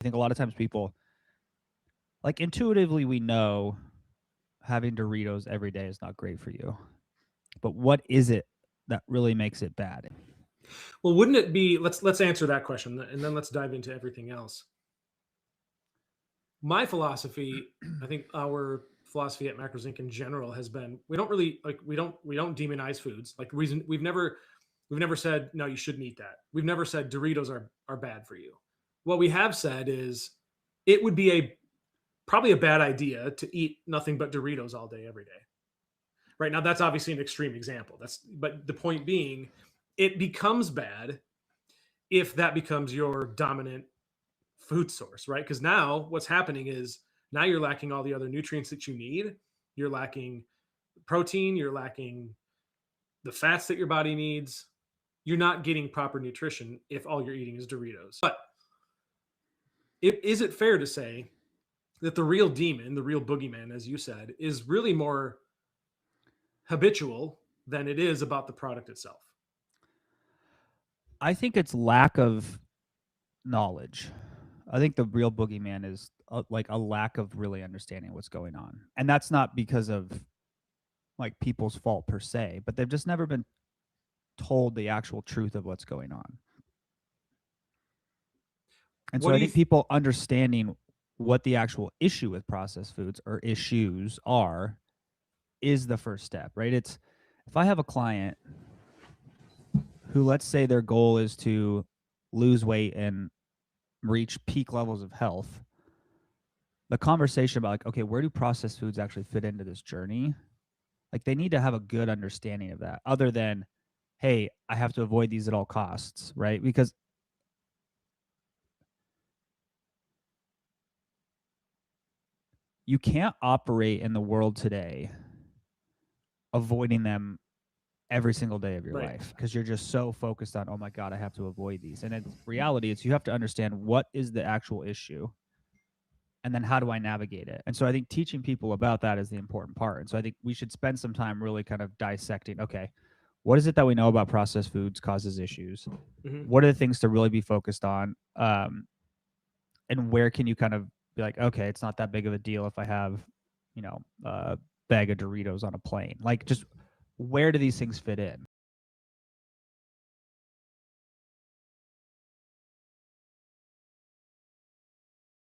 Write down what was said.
think a lot of times people, like, intuitively we know having Doritos every day is not great for you. But what is it that really makes it bad? Well, wouldn't it be, let's answer that question and then let's dive into everything else. My philosophy, I think our philosophy at Macrozinc in general has been, we don't really like, we don't demonize foods. Like, reason we've never said no, you shouldn't eat that. We've never said Doritos are bad for you. What we have said is it would be a probably a bad idea to eat nothing but Doritos all day every day. Right now, that's obviously an extreme example. But the point being, it becomes bad if that becomes your dominant food source, right? Because now what's happening is now you're lacking all the other nutrients that you need. You're lacking protein, you're lacking the fats that your body needs. You're not getting proper nutrition if all you're eating is Doritos. But is it fair to say that the real demon, the real boogeyman, as you said, is really more habitual than it is about the product itself? I think it's lack of knowledge. I think the real boogeyman is like a lack of really understanding what's going on. And that's not because of like people's fault per se, but they've just never been told the actual truth of what's going on. And What so do I you think people understanding what the actual issue with processed foods or issues are is the first step, right? It's if I have a client who, let's say, their goal is to lose weight and reach peak levels of health, the conversation about like, okay, where do processed foods actually fit into this journey? Like, they need to have a good understanding of that, other than, hey, I have to avoid these at all costs, right? Because you can't operate in the world today avoiding them every single day of your right? life because you're just so focused on, oh my God, I have to avoid these. And in reality, it's you have to understand what is the actual issue and then how do I navigate it. And so I think teaching people about that is the important part. And so I think we should spend some time really kind of dissecting, okay, what is it that we know about processed foods causes issues? Hmm. What are the things to really be focused on? And where can you kind of be like, okay, it's not that big of a deal if I have, a bag of Doritos on a plane. Like, just where do these things fit in?